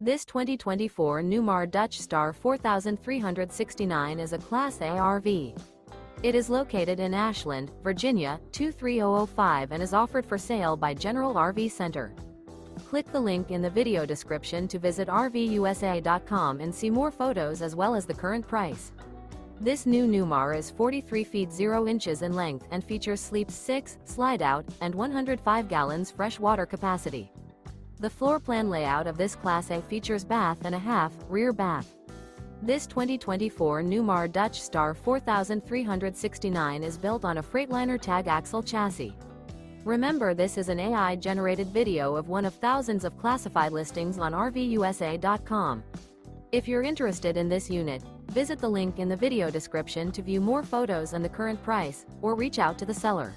This 2024 Newmar Dutch Star 4369 is a Class A RV. It is located in Ashland, Virginia, 23005 and is offered for sale by General RV Center. Click the link in the video description to visit RVUSA.com and see more photos as well as the current price. This new Newmar is 43 feet 0 inches in length and features Sleep 6, Slideout, and 105 gallons fresh water capacity. The floor plan layout of this Class A features bath and a half, rear bath. This 2024 Newmar Dutch Star 4369 is built on a Freightliner Tag Axle chassis. Remember, this is an AI-generated video of one of thousands of classified listings on RVUSA.com. If you're interested in this unit, visit the link in the video description to view more photos and the current price, or reach out to the seller.